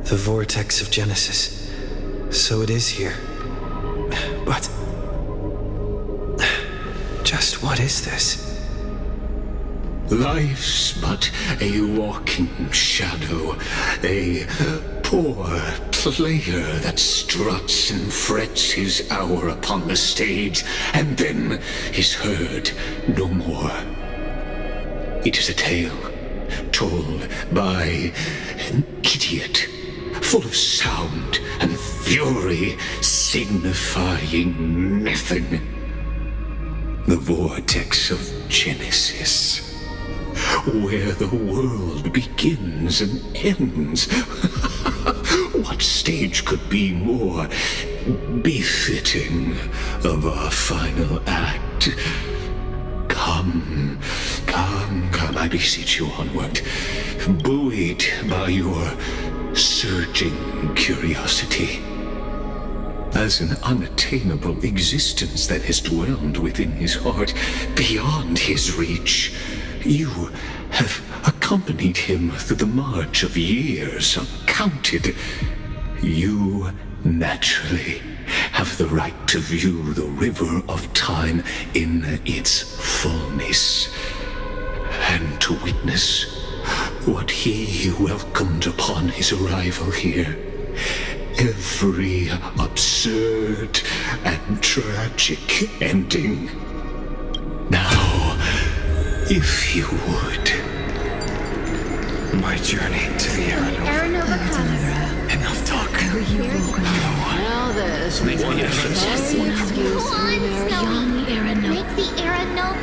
The vortex of Genesis. So it is here. But... just what is this? Life's but a walking shadow, a poor player that struts and frets his hour upon the stage, and then is heard no more. It is a tale told by an idiot, full of sound and fury, signifying nothing. The vortex of Genesis, where the world begins and ends. What stage could be more befitting of our final act? Come, I beseech you onward, buoyed by your surging curiosity. As an unattainable existence that has dwelled within his heart, beyond his reach, you have accompanied him through the march of years uncounted. You naturally have the right to view the river of time in its fullness, and to witness what he welcomed upon his arrival here. Every absurd and tragic ending. Now, if you would. My journey to the Aranova. Enough talk. Now this Make me a Jesse excuse Come me, on, young Snowy. Aranova. Make the Aranova.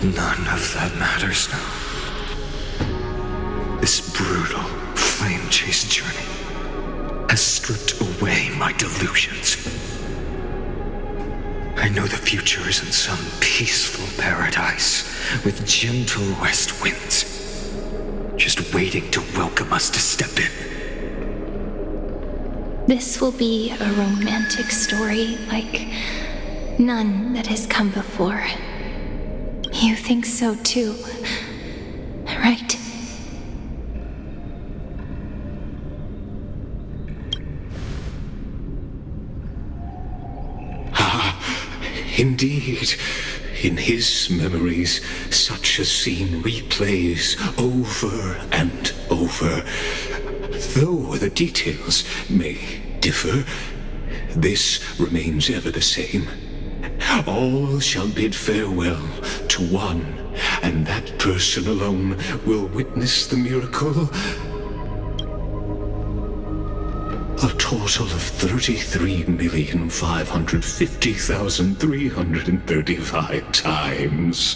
None of that matters now. This brutal, flame-chased journey has stripped away my delusions. I know the future is in some peaceful paradise with gentle west winds, just waiting to welcome us to step in. This will be a romantic story like none that has come before. You think so too, right? Indeed, in his memories, such a scene replays over and over. Though the details may differ, this remains ever the same. All shall bid farewell to one, and that person alone will witness the miracle. A total of 33,550,335 times.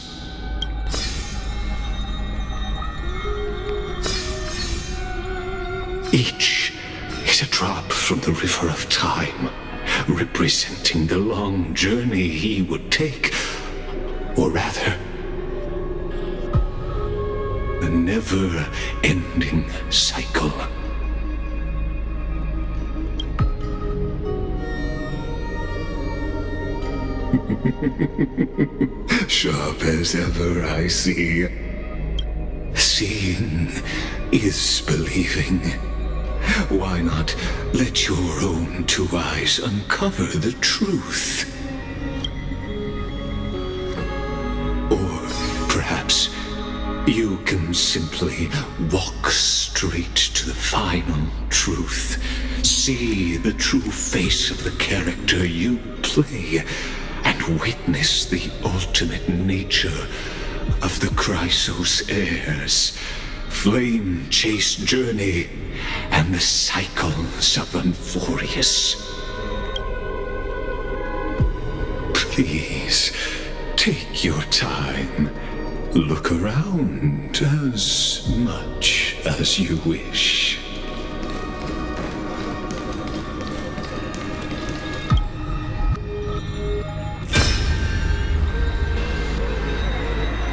Each is a drop from the river of time, representing the long journey he would take, or rather, the never-ending cycle. Sharp as ever, I see. Seeing is believing. Why not let your own two eyes uncover the truth? Or perhaps you can simply walk straight to the final truth. See the true face of the character you play, and witness the ultimate nature of the Chrysos heirs, flame-chased journey, and the cycles of Amphorius. Please, take your time. Look around as much as you wish.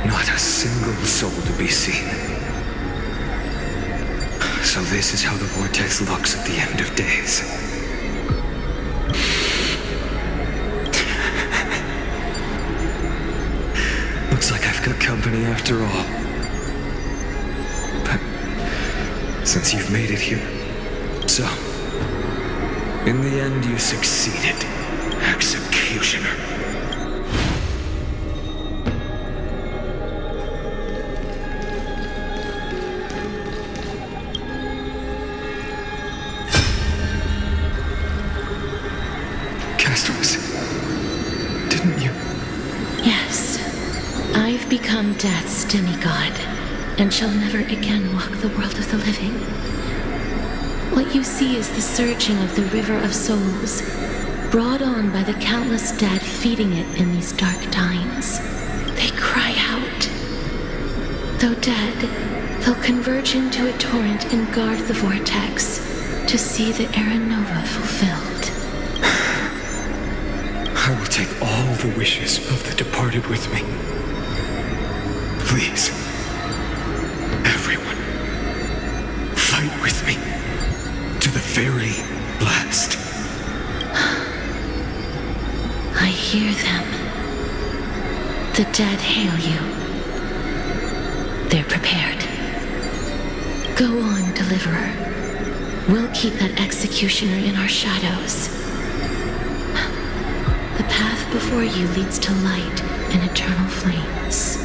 Not a single soul to be seen. So this is how the vortex looks at the end of days. Looks like I've got company after all. But since you've made it here, so in the end you succeeded, Executioner. Didn't you? Yes. I've become Death's demigod, and shall never again walk the world of the living. What you see is the surging of the river of souls, brought on by the countless dead feeding it in these dark times. They cry out. Though dead, they'll converge into a torrent and guard the vortex to see the Era Nova fulfilled. I will take all the wishes of the departed with me. Please, everyone, fight with me to the very last. I hear them. The dead hail you. They're prepared. Go on, Deliverer. We'll keep that executioner in our shadows. The path before you leads to light and eternal flames.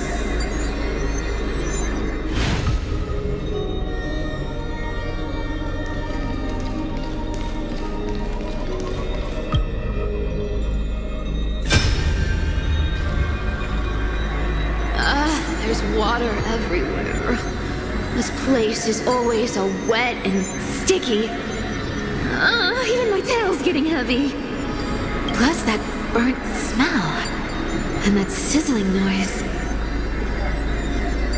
There's water everywhere. This place is always so wet and sticky. Even my tail's getting heavy. Plus that burnt smell. And that sizzling noise.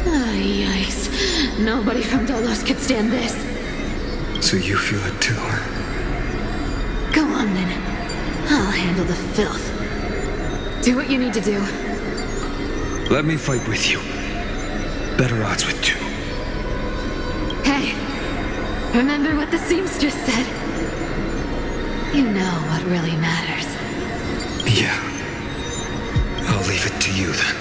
Yikes. Nobody from Dolos could stand this. So you feel it too, huh? Go on then. I'll handle the filth. Do what you need to do. Let me fight with you. Better odds with two. Hey, remember what the seamstress said? You know what really matters. Yeah. I'll leave it to you then.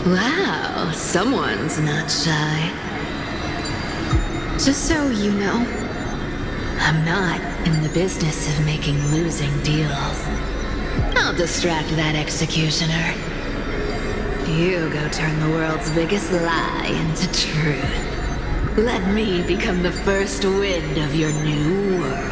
Wow, someone's not shy. Just so you know, I'm not in the business of making losing deals. I'll distract that executioner. You go turn the world's biggest lie into truth. Let me become the first wind of your new world.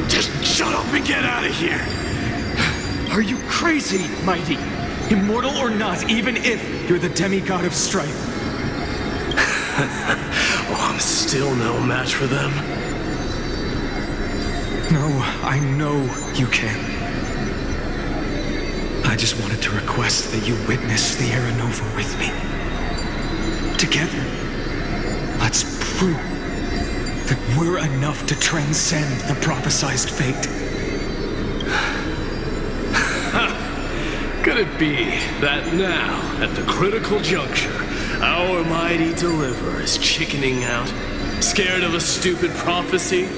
Just shut up and get out of here! Are you crazy, Mighty? Immortal or not, even if you're the demigod of strife. Oh, I'm still no match for them. No, I know you can. I just wanted to request that you witness the Era Nova with me. Together, let's prove that we're enough to transcend the prophesized fate. Could it be that now, at the critical juncture, our mighty deliverer is chickening out, scared of a stupid prophecy?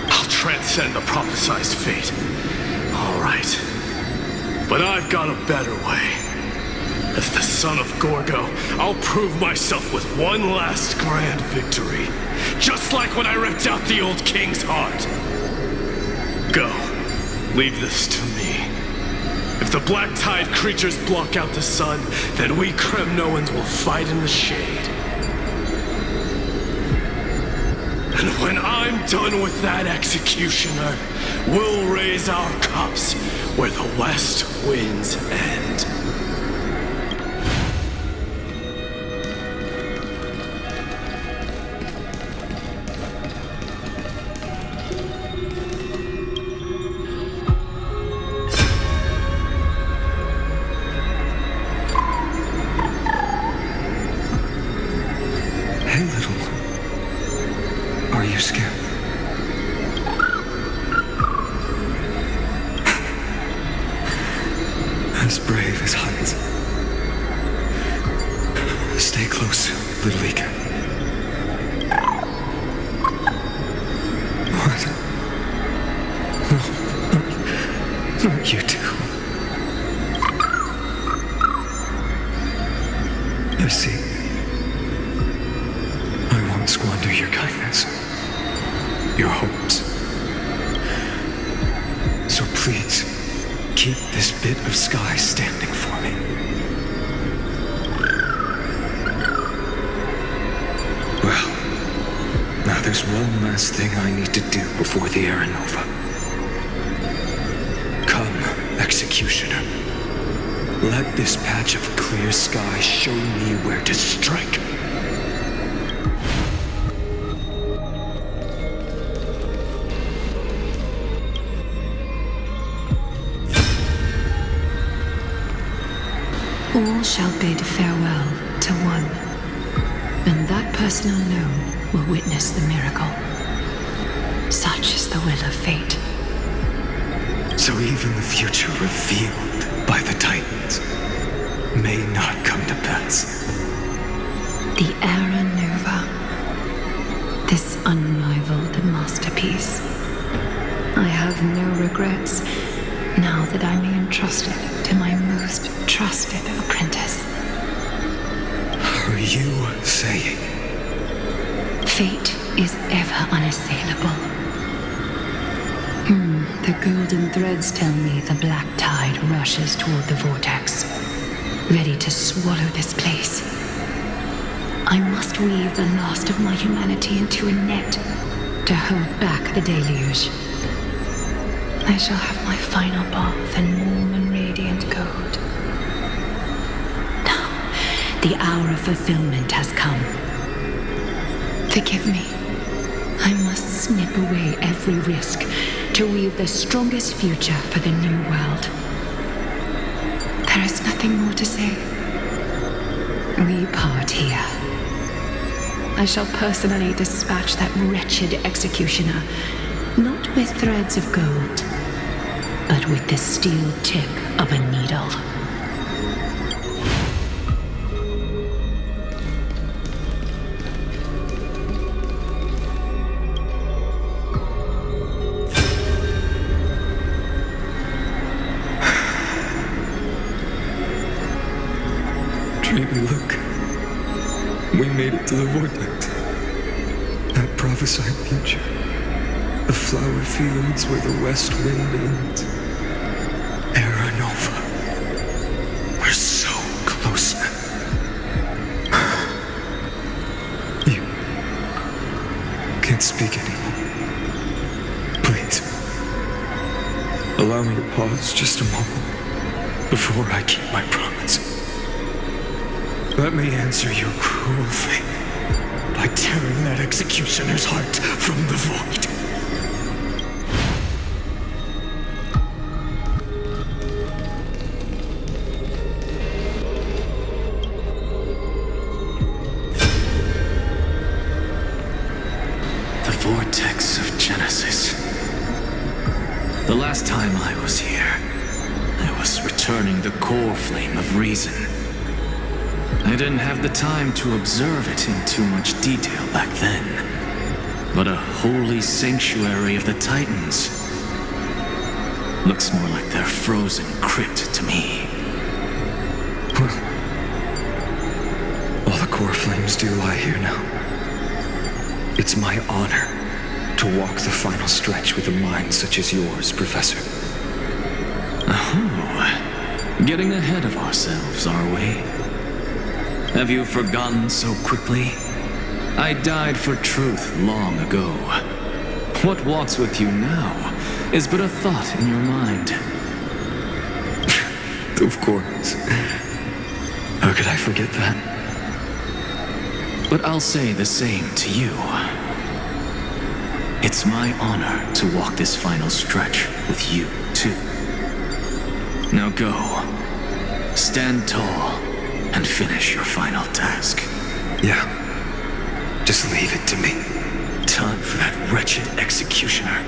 I'll transcend the prophesized fate. All right. But I've got a better way. As the son of Gorgo, I'll prove myself with one last grand victory. Just like when I ripped out the old king's heart. Go. Leave this to me. If the black tide creatures block out the sun, then we Kremnoans will fight in the shade. And when I'm done with that executioner, we'll raise our cups where the west winds end. you scared? As brave as heights. Stay close, little Ika. What? No, not you two. You see, I won't squander your kindness, your hopes. So please, keep this bit of sky standing for me. Well, now there's one last thing I need to do before the Era Nova. Come, Executioner. Let this patch of clear sky show me where to strike. All shall bid farewell to one, and that person alone will witness the miracle. Such is the will of fate. So even the future revealed by the Titans may not come to pass. The Era Nova. This unrivaled masterpiece. I have no regrets now that I may entrust it to my most trusted apprentice. Are you saying? Fate is ever unassailable. The golden threads tell me the black tide rushes toward the vortex, ready to swallow this place. I must weave the last of my humanity into a net to hold back the deluge. I shall have my final bath in warm and radiant gold. Now, the hour of fulfillment has come. Forgive me. I must snip away every risk to weave the strongest future for the new world. There is nothing more to say. We part here. I shall personally dispatch that wretched executioner, not with threads of gold, but with the steel tip of a needle. Trinity, look. We made it to the vortex. That prophesied future. The flower fields where the west wind ends. Era Nova. We're so close now. You can't speak anymore. Please. Allow me to pause just a moment before I keep my promise. Let me answer your cruel fate by tearing that executioner's heart from the void. The vortex of Genesis. The last time I was here, I was returning the core flame of reason. I didn't have the time to observe it in too much detail back then. But a holy sanctuary of the Titans looks more like their frozen crypt to me. Well, all the core flames do lie here now. It's my honor to walk the final stretch with a mind such as yours, Professor. Oh, getting ahead of ourselves, are we? Have you forgotten so quickly? I died for truth long ago. What walks with you now is but a thought in your mind. Of course. How could I forget that? But I'll say the same to you. It's my honor to walk this final stretch with you, too. Now go. Stand tall and finish your final task. Yeah. Just leave it to me. Time for that wretched executioner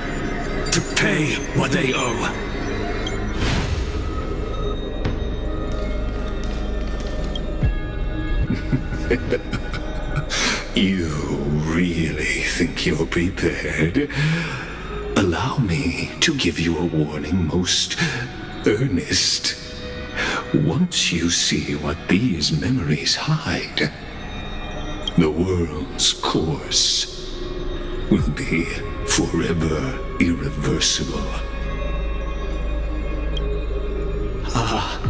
to pay what they owe. You really think you're prepared? Allow me to give you a warning most earnest. Once you see what these memories hide, the world's course will be forever irreversible. Ah,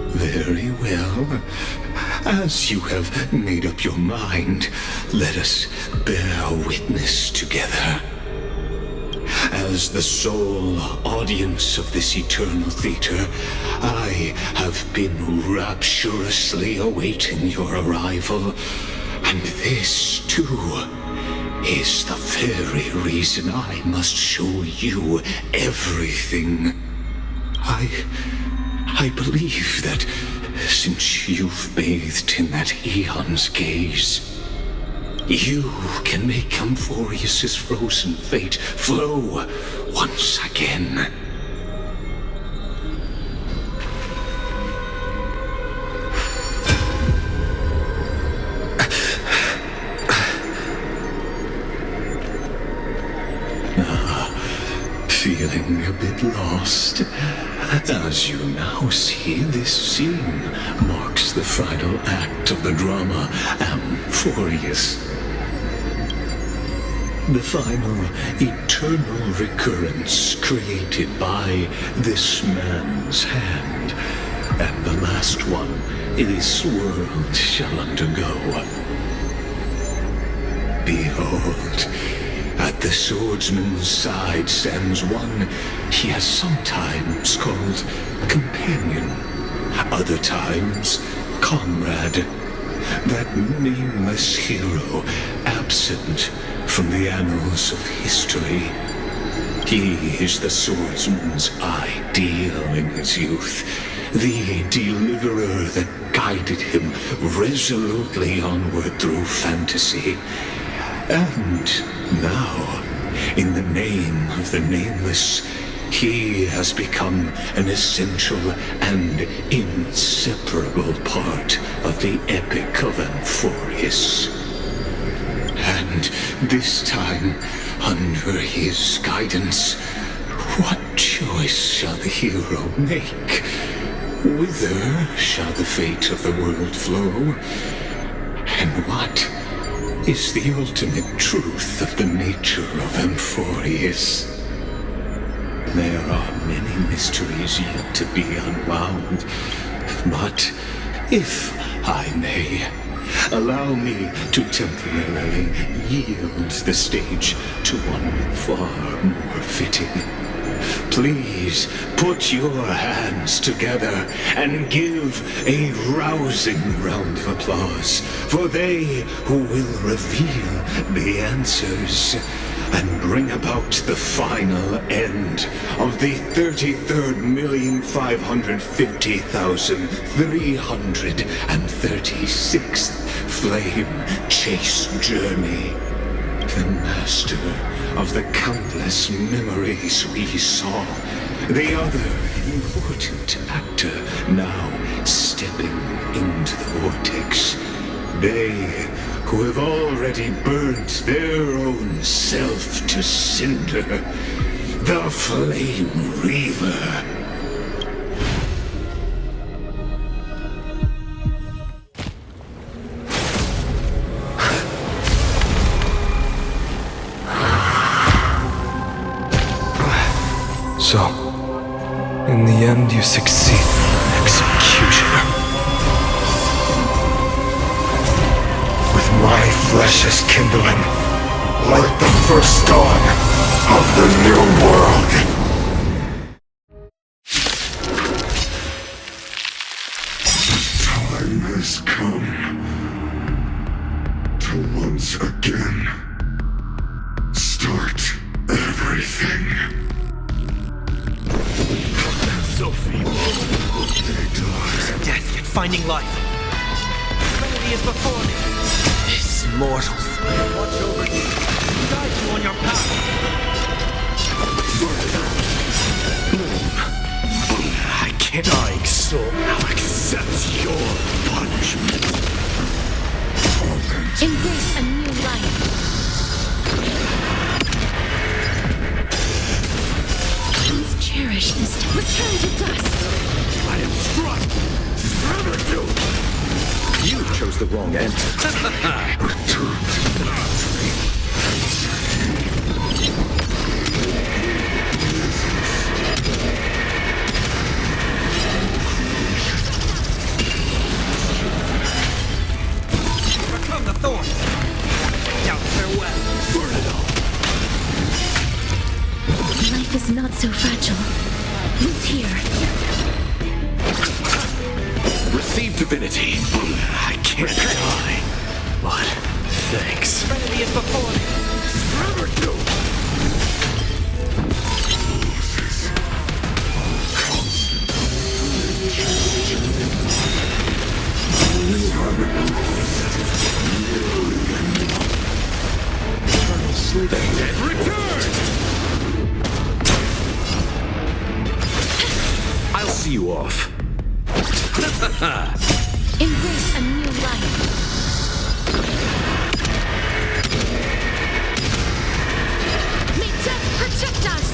very well. As you have made up your mind, let us bear witness together. As the sole audience of this eternal theater, I have been rapturously awaiting your arrival. And this, too, is the very reason I must show you everything. I believe that since you've bathed in that eon's gaze, you can make Amphorius' frozen fate flow once again. Feeling a bit lost? As you now see, this scene marks the final act of the drama Amphorius. The final eternal recurrence created by this man's hand, and the last one this world shall undergo. Behold, at the swordsman's side stands one he has sometimes called companion, other times comrade, that nameless hero absent from the annals of history. He is the swordsman's ideal in his youth, the deliverer that guided him resolutely onward through fantasy. And now, in the name of the Nameless, he has become an essential and inseparable part of the epic of Amphorius. And this time, under his guidance, what choice shall the hero make? Whither shall the fate of the world flow? And what is the ultimate truth of the nature of Amphorius? There are many mysteries yet to be unwound, but if I may, allow me to temporarily yield the stage to one far more fitting. Please put your hands together and give a rousing round of applause for they who will reveal the answers and bring about the final end of the 33,550,336th flame chase journey. The master of the countless memories we saw. The other important actor now stepping into the vortex. They who have already burnt their own self to cinder. The Flame Reaver. So, in the end, you succeed, executioner. With my flesh as kindling, like the first dawn of the new world. Time has come to once again start everything. So feeble. They die. Death yet finding life. Remedy is before me. These mortals. Watch over you. soul now accepts your punishment. Embrace a new life. Please cherish this time. Return to dust. I am struck. Never do. You chose the wrong end. Overcome the thorn. Now farewell. Burn it all. Life is not so fragile. Root here. Receive divinity. I can't die. But thanks. Serenity is before me. Never do. Eternal sleep. The dead return. I'll see you off. Embrace a new life. May death protect us.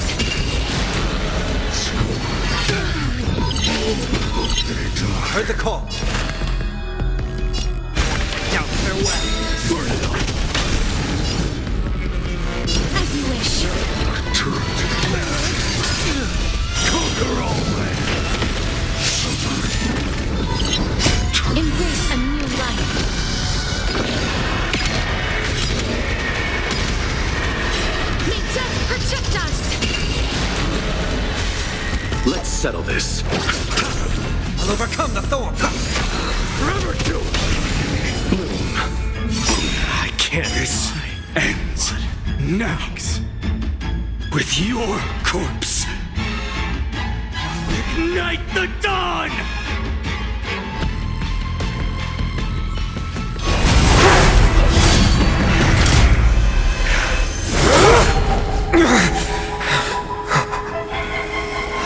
Heard the call. Now farewell. Burn it all. As you wish. Conquer all land. Embrace a new life. May death protect us. Let's settle this. I'll overcome the thorn. Never do. I can't. This ends now with your corpse. Ignite the dawn!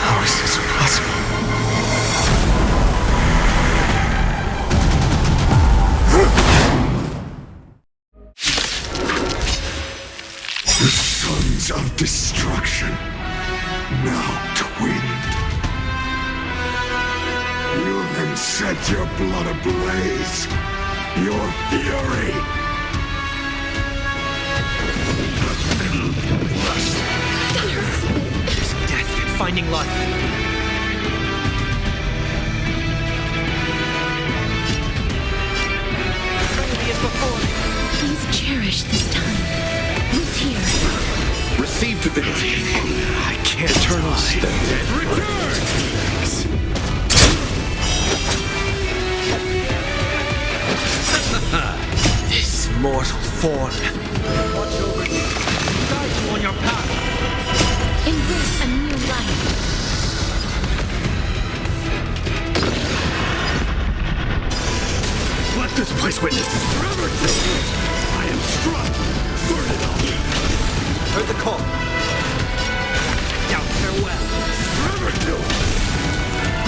How is this possible? The sons of destruction, now twinned. You can set your blood ablaze, your fury. Death and finding life. Serenity is before me. Please cherish this time. Root here. Receive divinity. I can't. Eternal die. The dead return. This mortal form. Watch over you. Guide you on your path. Embrace a new life. Let this place witness. Forever do. I am struck. Burn it all. Heard the call. Now farewell. Forever do.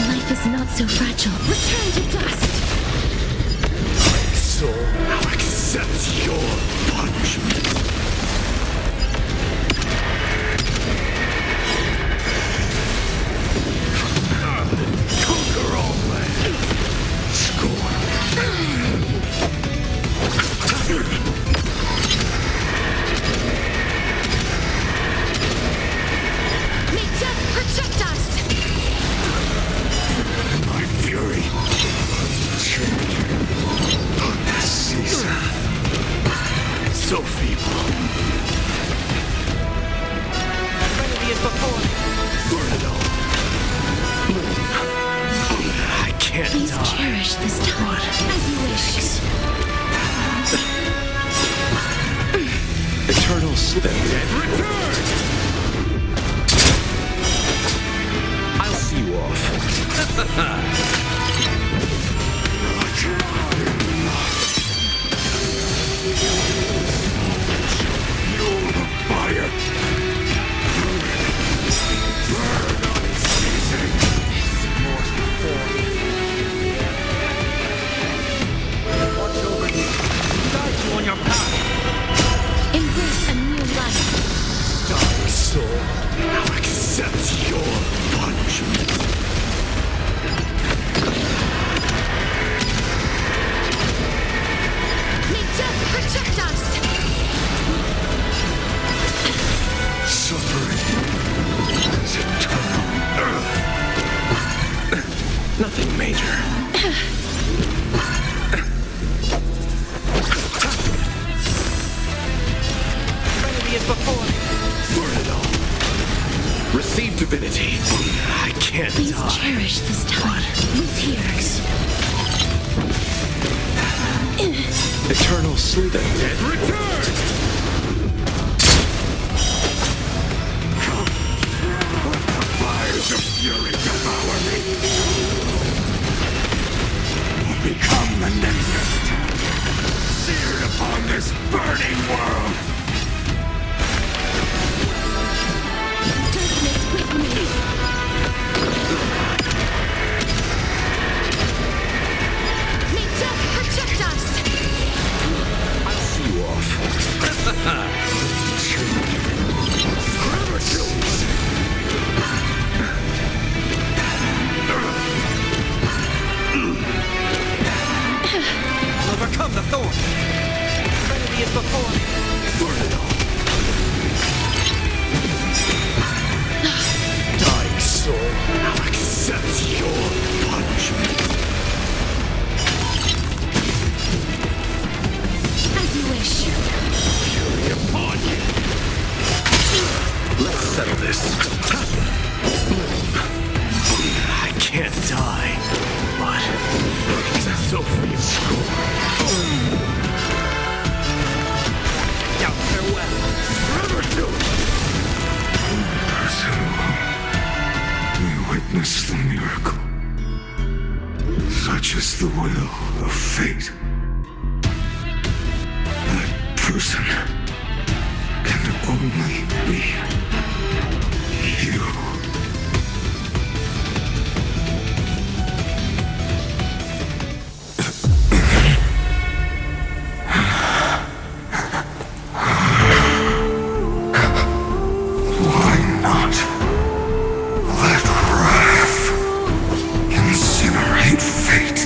Life is not so fragile. Return to dust. Soul now accepts your punishment. Conquer all land. Score. May death protect us. My fury. Unceasing. So feeble. Serenity is before me. Burn it all. I can't Please die. cherish this time. As you wish. Eternal sleep. The dead return. I'll see you off. Fuel the fire. Burn unceasing. Mortal form. before me. Burn it all. Receive divinity. I can't Please die. cherish this time with tears. Eternal sleep. The dead return! Fires of fury devour me. Become the nexus, seared upon this burning world. Darkness with me. May death protect us! I'll see you off. Overcome the thorn. Serenity is before me. Burn it all. Dying soul, I'll accept your punishment. As you wish. Fury upon you. Let's settle this. I can't die, but so free score. Now farewell. Never do it. We witness the miracle. Such is the will of fate. That person can only be you. Why not let wrath incinerate fate?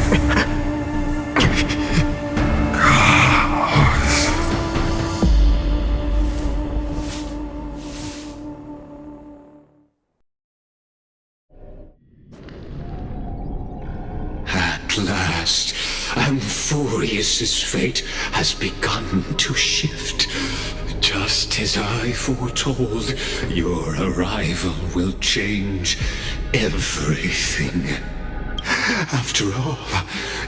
At last, Amphorius's fate has begun to shift. Just as I foretold, your arrival will change everything. After all,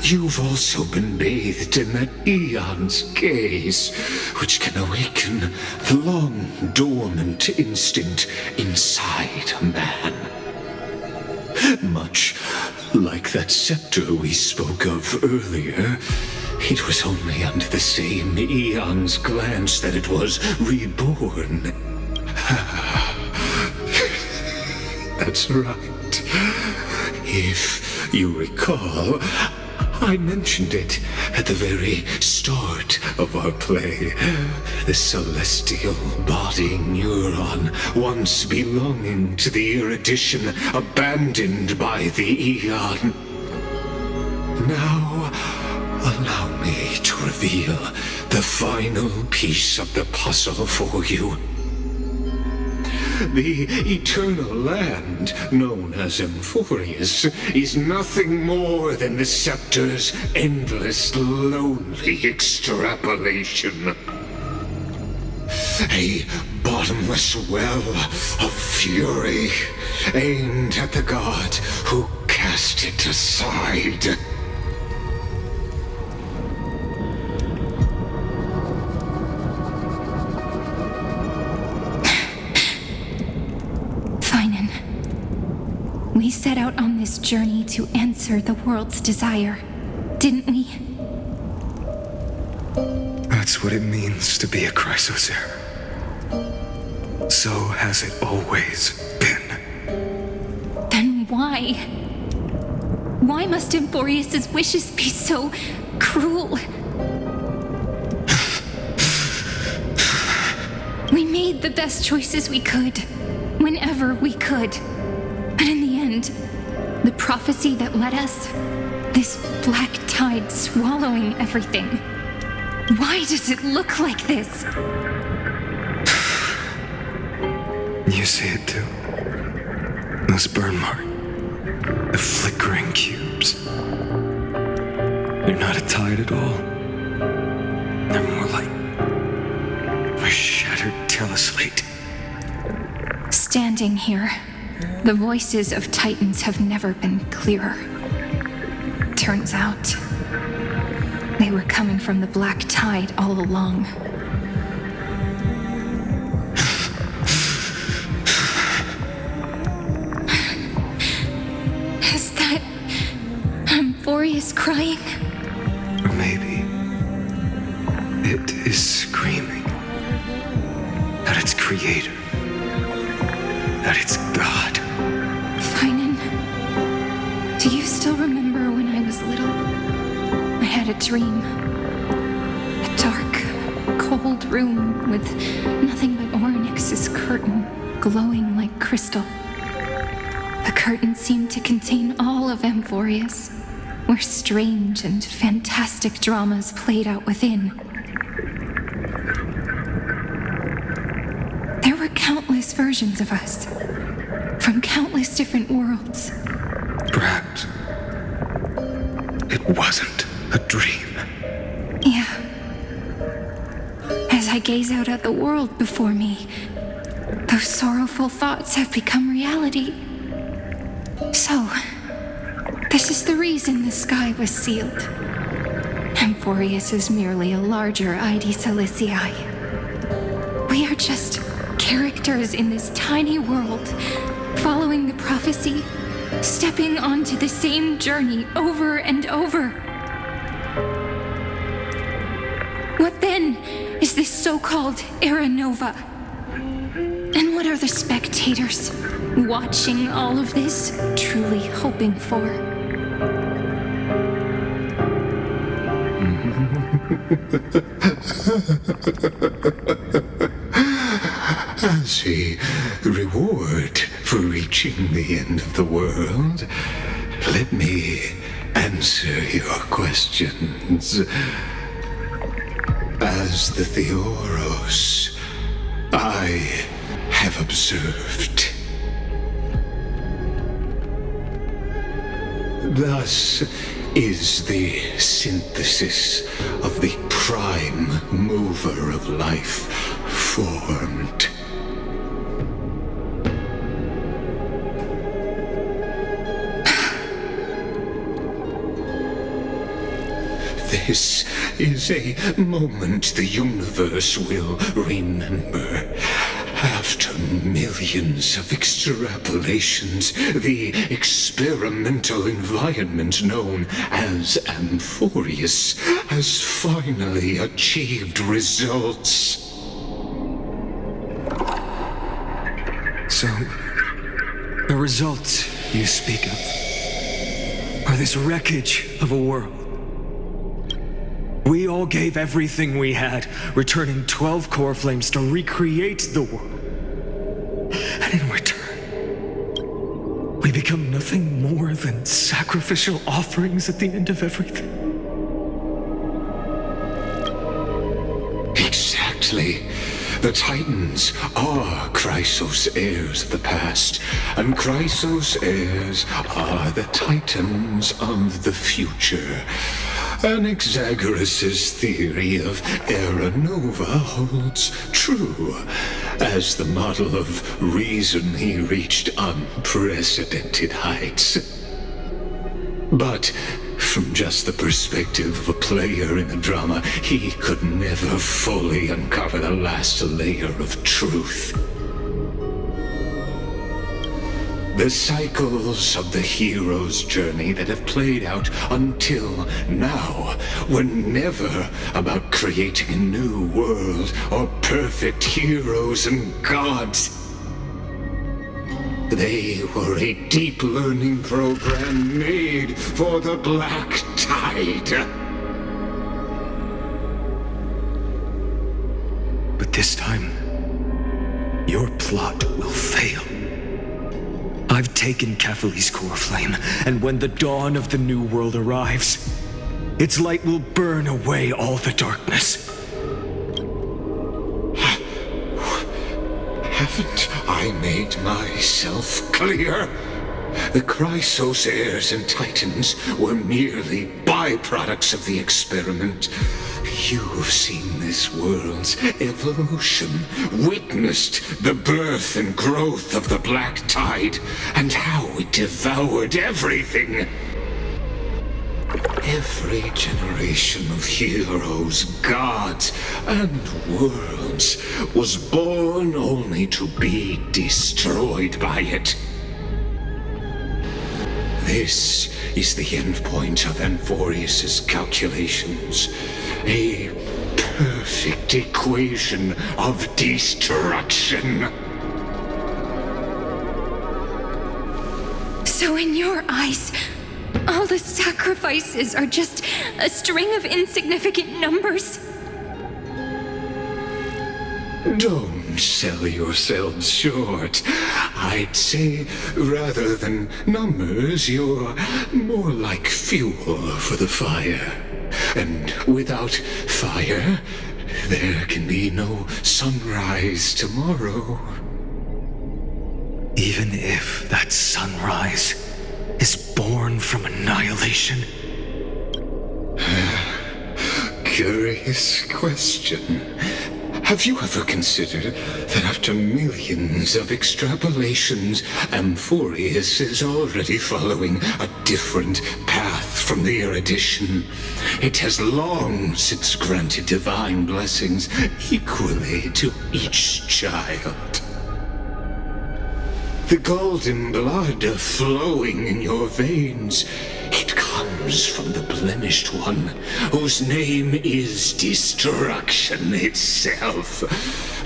you've also been bathed in that Eon's gaze, which can awaken the long-dormant instinct inside a man. Much like that scepter we spoke of earlier, it was only under the same Eon's glance that it was reborn. That's right. If you recall, I mentioned it at the very start of our play. The celestial body neuron, once belonging to the erudition abandoned by the Eon. Now, allow me to reveal the final piece of the puzzle for you. The eternal land, known as Amphorius, is nothing more than the scepter's endless, lonely extrapolation. A bottomless well of fury, aimed at the god who cast it aside. We set out on this journey to answer the world's desire, didn't we? That's what it means to be a Chrysosaur. So has it always been. Then why? Why must Amphorius's wishes be so cruel? We made the best choices we could, whenever we could. And in the end, the prophecy that led us, this black tide swallowing everything. Why does it look like this? You see it too. Those burn marks. The flickering cubes. They're not a tide at all. They're more like a shattered tell us, late? Standing here, the voices of Titans have never been clearer. Turns out, they were coming from the Black Tide all along. Is that Amphorius crying? Or maybe it is screaming at its creator, at its god. Finan, do you still remember when I was little? I had a dream. A dark, cold room with nothing but Orynyx's curtain glowing like crystal. The curtain seemed to contain all of Amphorius, where strange and fantastic dramas played out within. There were countless versions of us, from countless different worlds. Perhaps it wasn't a dream. Yeah. As I gaze out at the world before me, those sorrowful thoughts have become reality. So, this is the reason the sky was sealed. Amphorius is merely a larger ID Silicii. We are just characters in this tiny world, following the prophecy, stepping onto the same journey over and over. What then is this so-called Era Nova? And what are the spectators watching all of this truly hoping for? As a reward for reaching the end of the world, let me answer your questions. As the Theoros, I have observed. Thus is the synthesis of the prime mover of life formed. This is a moment the universe will remember. After millions of extrapolations, the experimental environment known as Amphorius has finally achieved results. So, the results you speak of are this wreckage of a world. We all gave everything we had, returning 12 core flames to recreate the world. And in return, we become nothing more than sacrificial offerings at the end of everything. Exactly. The Titans are Chrysos heirs of the past, and Chrysos heirs are the Titans of the future. Anaxagoras' theory of Era Nova holds true, as the model of reason he reached unprecedented heights. But from just the perspective of a player in the drama, he could never fully uncover the last layer of truth. The cycles of the hero's journey that have played out until now were never about creating a new world or perfect heroes and gods. They were a deep learning program made for the Black Tide. But this time, your plot will fail. I've taken Caphali's core flame, and when the dawn of the new world arrives, its light will burn away all the darkness. Haven't I made myself clear? The Chrysos heirs and Titans were merely byproducts of the experiment. You've seen this world's evolution, witnessed the birth and growth of the Black Tide, and how it devoured everything. Every generation of heroes, gods, and worlds was born only to be destroyed by it. This is the endpoint of Amphorius's calculations. A perfect equation of destruction. So in your eyes, all the sacrifices are just a string of insignificant numbers? Don't sell yourselves short. I'd say, rather than numbers, you're more like fuel for the fire. And without fire, there can be no sunrise tomorrow. Even if that sunrise is born from annihilation? Curious question. Have you ever considered that after millions of extrapolations, Amphorius is already following a different path from the erudition? It has long since granted divine blessings equally to each child. The golden blood flowing in your veins, it comes from the blemished one, whose name is destruction itself.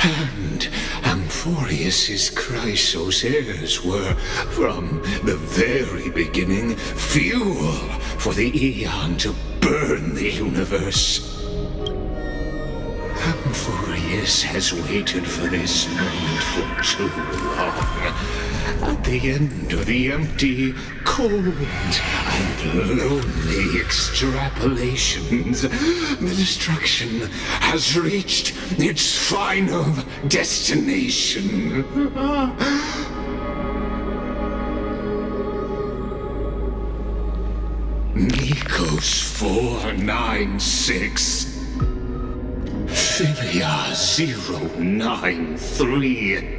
And Amphorius's Chrysos heirs were, from the very beginning, fuel for the Aeon to burn the universe. Amphorius has waited for this moment for too long. At the end of the empty, cold, and lonely extrapolations, the destruction has reached its final destination. Nikos 496. Philia 093.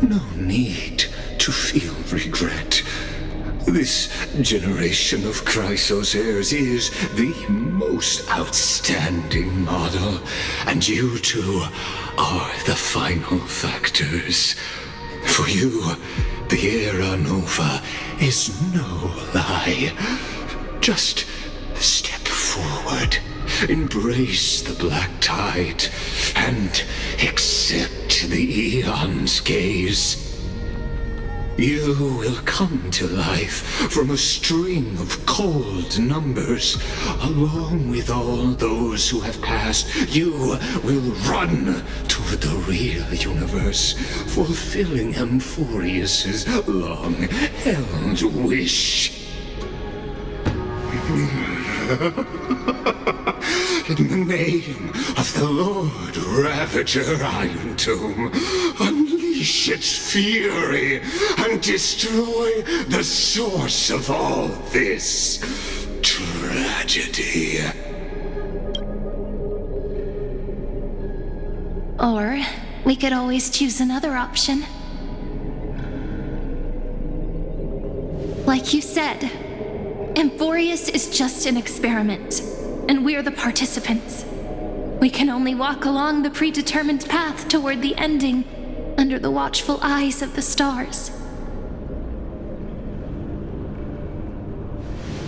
No need to feel regret. This generation of Chrysos heirs is the most outstanding model, and you two are the final factors. For you, the Era Nova is no lie. Just step forward, embrace the Black Tide, and accept the Aeon's gaze. You will come to life from a string of cold numbers. Along with all those who have passed, you will run toward the real universe, fulfilling Amphorius's long-held wish. In the name of the Lord Ravager Iron Tomb, unleash its fury and destroy the source of all this tragedy. Or we could always choose another option. Like you said, Amphorius is just an experiment, and we're the participants. We can only walk along the predetermined path toward the ending, under the watchful eyes of the stars.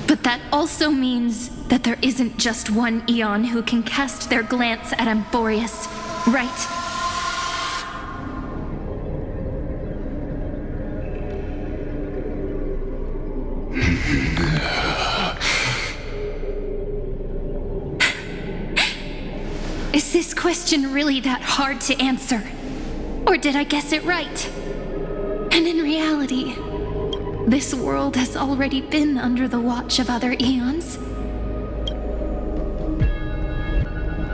But that also means that there isn't just one Aeon who can cast their glance at Amphorius, right? Is this question really that hard to answer? Or did I guess it right? And in reality, this world has already been under the watch of other Aeons.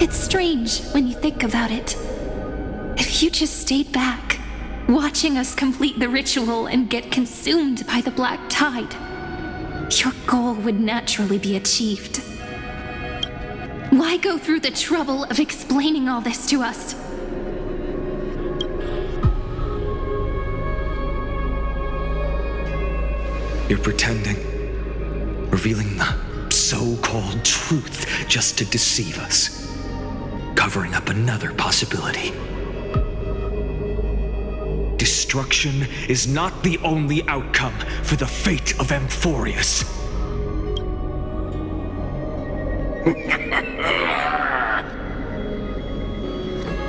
It's strange when you think about it. If you just stayed back, watching us complete the ritual and get consumed by the Black Tide, your goal would naturally be achieved. Why go through the trouble of explaining all this to us? You're pretending, revealing the so-called truth just to deceive us, covering up another possibility. Destruction is not the only outcome for the fate of Amphorius.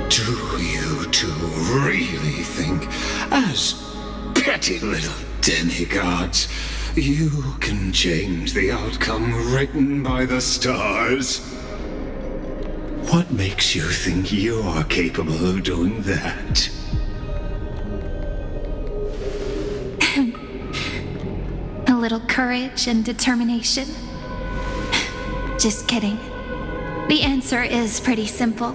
Do you two really think, as petty little demigods, you can change the outcome written by the stars? What makes you think you're capable of doing that? A little courage and determination. Just kidding. The answer is pretty simple.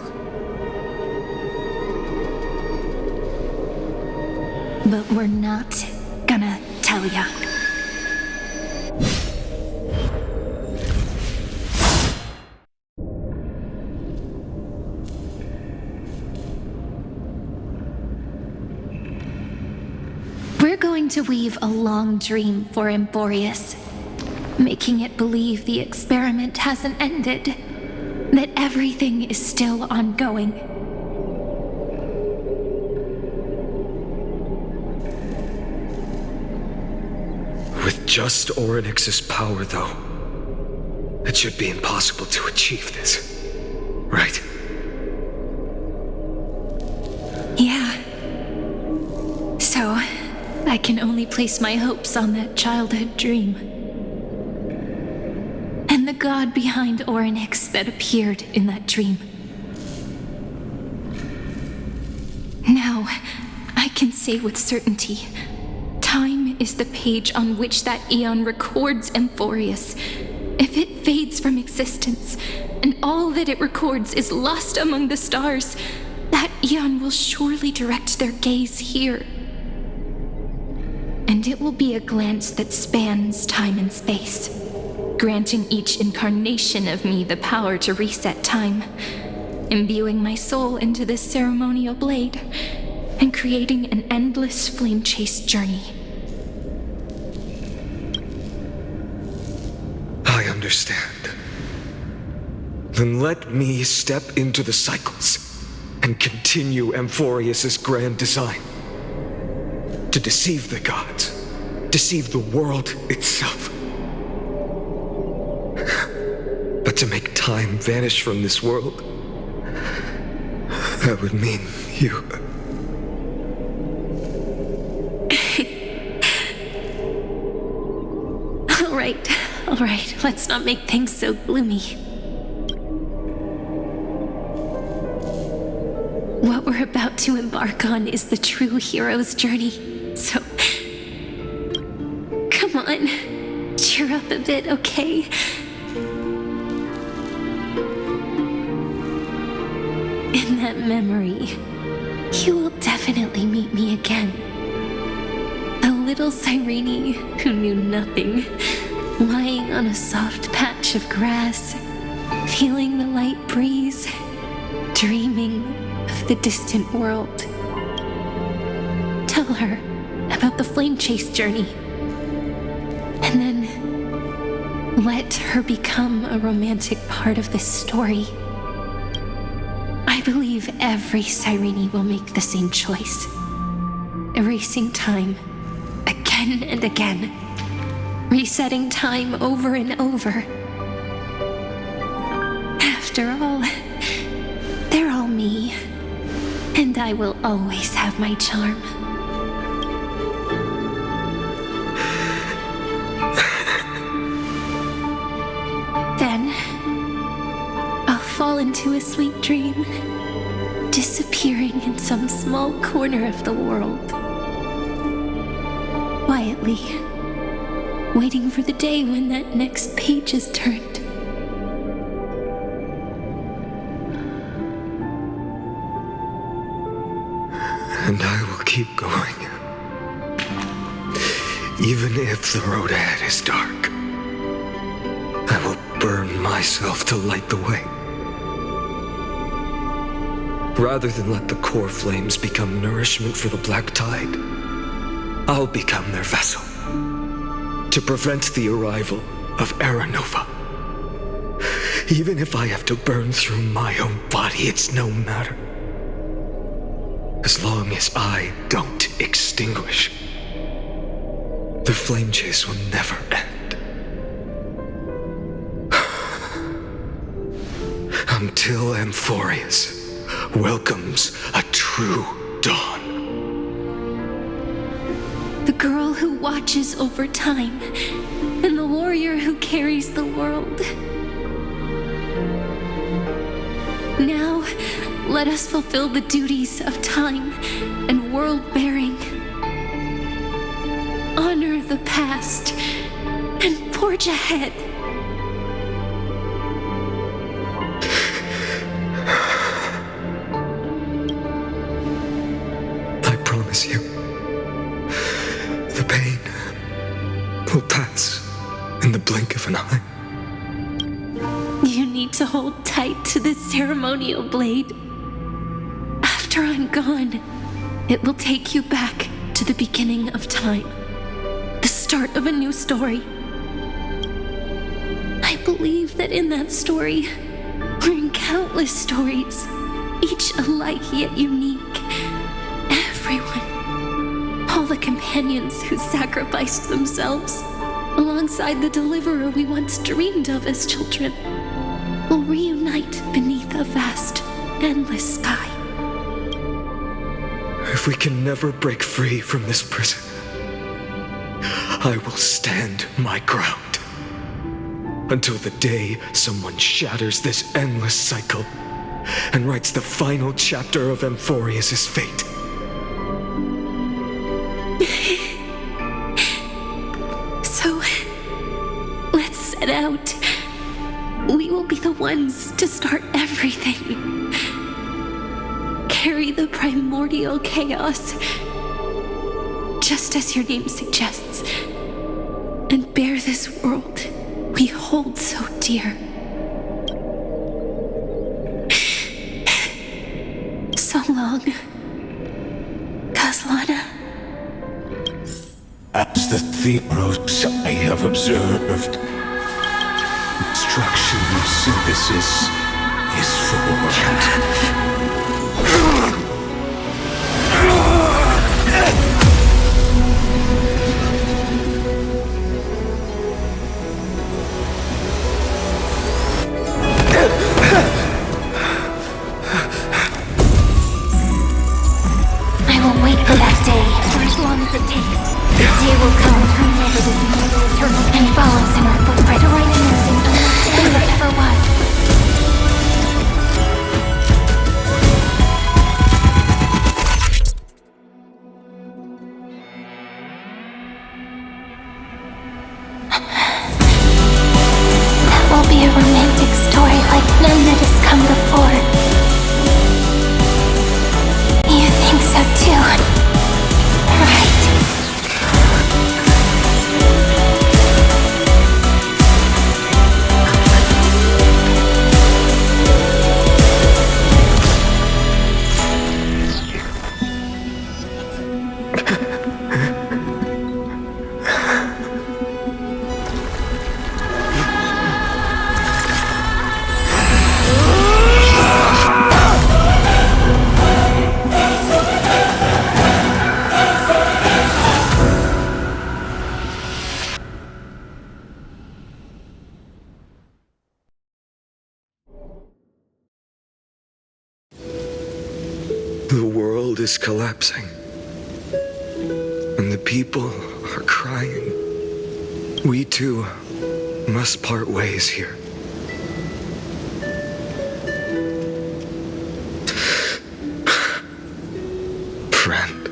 But we're not gonna tell ya. We're going to weave a long dream for Amphorius, making it believe the experiment hasn't ended, that everything is still ongoing. With just Orynyx's power, though, it should be impossible to achieve this, right? Yeah. So, I can only place my hopes on that childhood dream. And the god behind Orynyx that appeared in that dream. Now, I can say with certainty, time is the page on which that eon records Amphorius. If it fades from existence, and all that it records is lost among the stars, that eon will surely direct their gaze here. And it will be a glance that spans time and space, granting each incarnation of me the power to reset time, imbuing my soul into this ceremonial blade, and creating an endless flame-chased journey. I understand. Then let me step into the cycles and continue Amphorius's grand design. To deceive the gods, deceive the world itself. But to make time vanish from this world, that would mean you... All right, let's not make things so gloomy. What we're about to embark on is the true hero's journey, so... Come on, cheer up a bit, okay? In that memory, you will definitely meet me again. The little Cyrene who knew nothing, lying on a soft patch of grass, feeling the light breeze, dreaming of the distant world. Tell her about the flame chase journey, and then let her become a romantic part of this story. I believe every Cyrene will make the same choice, erasing time again and again, resetting time over and over. After all, they're all me, and I will always have my charm. Then, I'll fall into a sweet dream, disappearing in some small corner of the world. Quietly, waiting for the day when that next page is turned. And I will keep going. Even if the road ahead is dark, I will burn myself to light the way. Rather than let the core flames become nourishment for the black tide, I'll become their vessel to prevent the arrival of Era Nova. Even if I have to burn through my own body, it's no matter. As long as I don't extinguish, the flame chase will never end. Until Amphorius welcomes a true dawn. The girl who watches over time, and the warrior who carries the world. Now, let us fulfill the duties of time and world-bearing. Honor the past and forge ahead. I promise you, the pain will pass in the blink of an eye. You need to hold tight to this ceremonial blade. After I'm gone, it will take you back to the beginning of time. The start of a new story. I believe that in that story, we're in countless stories, each alike yet unique. Everyone, all the companions who sacrificed themselves, alongside the deliverer we once dreamed of as children, will reunite beneath a vast, endless sky. If we can never break free from this prison, I will stand my ground until the day someone shatters this endless cycle and writes the final chapter of Amphorius' fate. So, let's set out. We will be the ones to start everything. Carry the primordial chaos, just as your name suggests, and bear this world we hold so dear. So long, Kaslana. As the Theros I have observed, destruction of synthesis is formed. I will wait for that day for as long as it takes. The day will come turns over this mortal eternal and follows in our footprint to right anything than there ever was. That will be a romantic story like none that has come before. You think so too, right? The world is collapsing, and the people are crying. We too must part ways here. Friend.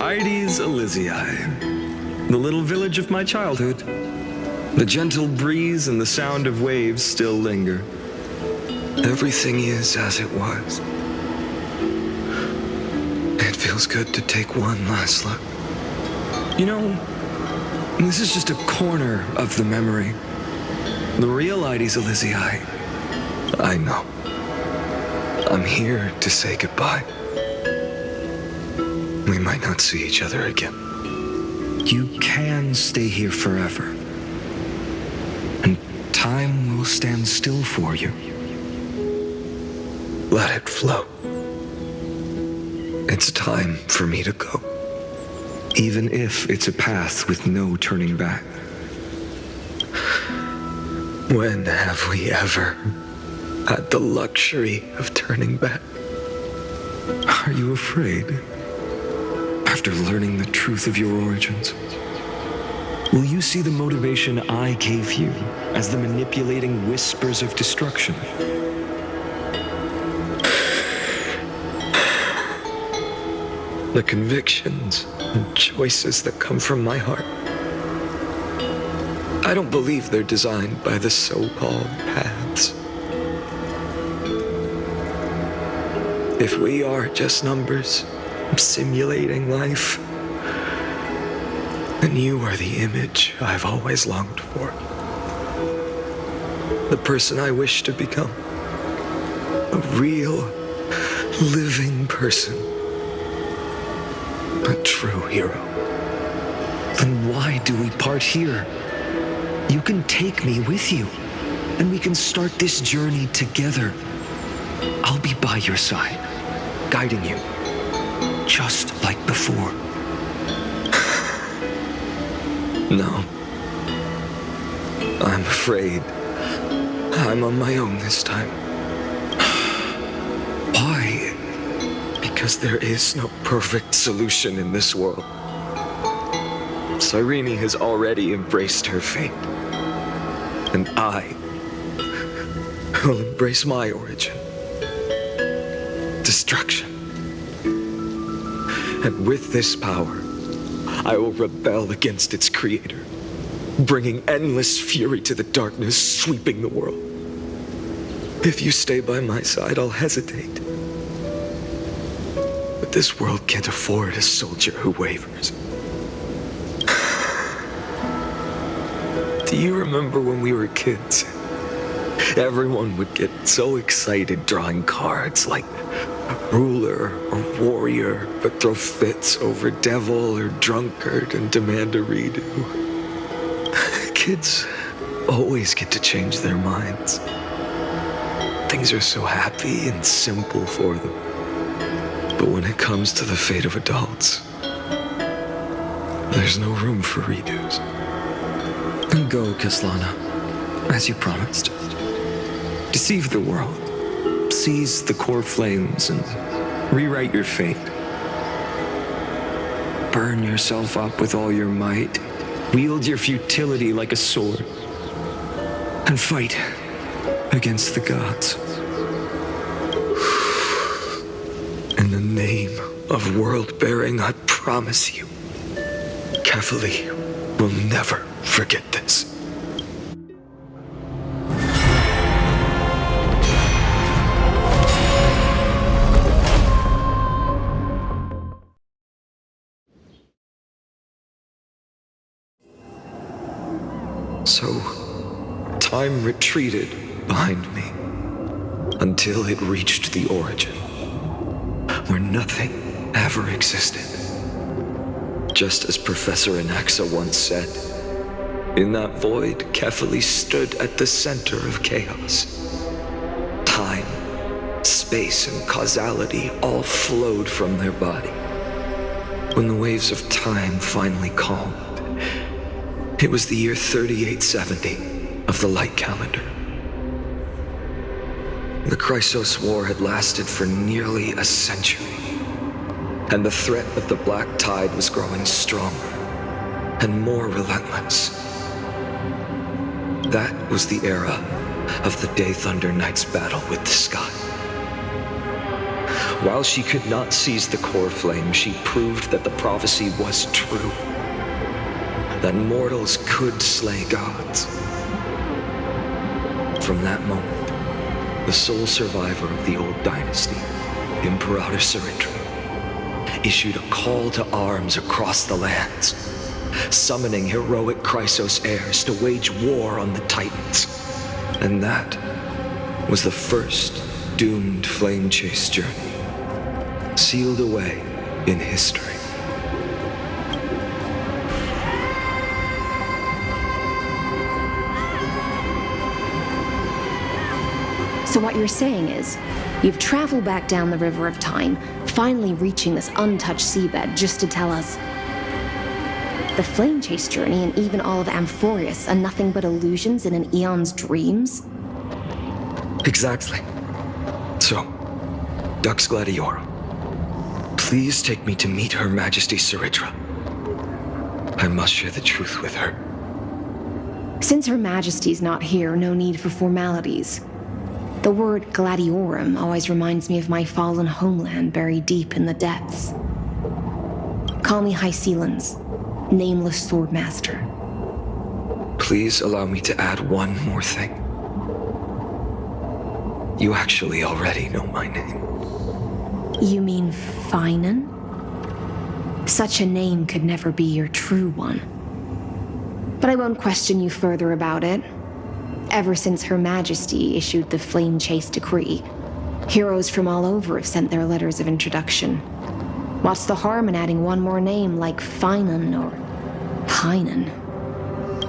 Ides Elysiae, the little village of my childhood. The gentle breeze and the sound of waves still linger. Everything is as it was. It feels good to take one last look. You know, this is just a corner of the memory. The real Ides Elysiae I know. I'm here to say goodbye. We might not see each other again. You can stay here forever. And time will stand still for you. Let it flow. It's time for me to go. Even if it's a path with no turning back. When have we ever had the luxury of turning back? Are you afraid? After learning the truth of your origins, will you see the motivation I gave you as the manipulating whispers of destruction? The convictions and choices that come from my heart. I don't believe they're designed by the so-called paths. If we are just numbers simulating life, then you are the image I've always longed for. The person I wish to become. A real, living person. A true hero. Then why do we part here? You can take me with you, and we can start this journey together. I'll be by your side, guiding you, just like before. No. I'm afraid I'm on my own this time. Why? Because there is no perfect solution in this world. Cyrene has already embraced her fate. And I will embrace my origin. Destruction. And with this power, I will rebel against its creator, bringing endless fury to the darkness, sweeping the world. If you stay by my side, I'll hesitate. But this world can't afford a soldier who wavers. Do you remember when we were kids? Everyone would get so excited drawing cards like ruler or warrior, but throw fits over devil or drunkard and demand a redo. Kids always get to change their minds. Things are so happy and simple for them. But when it comes to the fate of adults, there's no room for redos. Then go, Kaslana, as you promised. Deceive the world. Seize the core flames and rewrite your fate. Burn yourself up with all your might. Wield your futility like a sword. And fight against the gods. In the name of world-bearing, I promise you, Kefali will never forget this. So, time retreated behind me until it reached the origin, where nothing ever existed. Just as Professor Anaxa once said, in that void, Kefali stood at the center of chaos. Time, space, and causality all flowed from their body. When the waves of time finally calmed, it was the year 3870 of the light calendar. The Chrysos War had lasted for nearly a century, and the threat of the Black Tide was growing stronger and more relentless. That was the era of the Day Thunder Knight's battle with the sky. While she could not seize the core flame, she proved that the prophecy was true. That mortals could slay gods. From that moment, the sole survivor of the old dynasty, Imperator Cyrindra, issued a call to arms across the lands, summoning heroic Chrysos heirs to wage war on the Titans. And that was the first doomed flame chase journey, sealed away in history. So what you're saying is, you've traveled back down the River of Time, finally reaching this untouched seabed just to tell us the flame chase journey and even all of Amphorius are nothing but illusions in an eon's dreams? Exactly. So, Dux Gladiorum, please take me to meet Her Majesty Saritra. I must share the truth with her. Since Her Majesty's not here, no need for formalities. The word Gladiorum always reminds me of my fallen homeland buried deep in the depths. Call me High Sealans, nameless swordmaster. Please allow me to add one more thing. You actually already know my name. You mean Finan? Such a name could never be your true one. But I won't question you further about it. Ever since Her Majesty issued the Flame Chase Decree, heroes from all over have sent their letters of introduction. What's the harm in adding one more name like Finan or Pinan?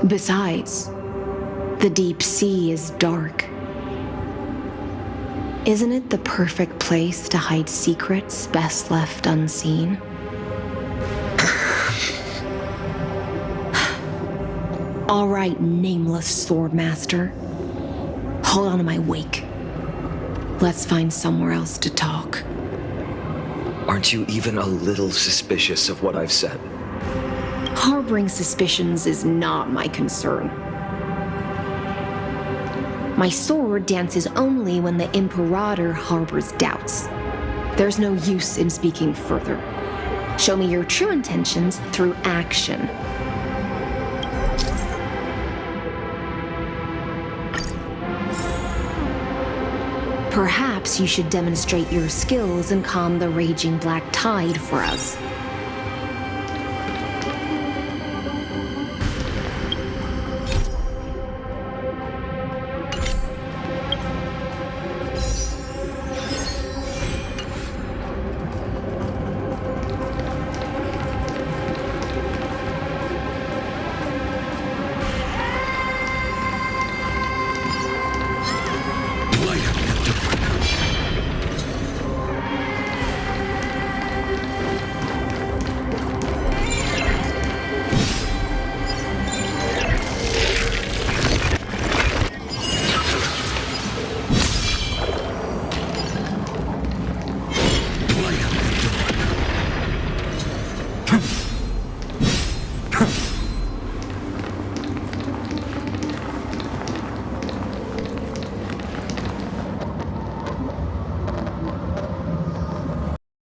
Besides, the deep sea is dark. Isn't it the perfect place to hide secrets best left unseen? All right, nameless swordmaster. Hold on to my wake. Let's find somewhere else to talk. Aren't you even a little suspicious of what I've said? Harboring suspicions is not my concern. My sword dances only when the Imperator harbors doubts. There's no use in speaking further. Show me your true intentions through action. Perhaps you should demonstrate your skills and calm the raging black tide for us.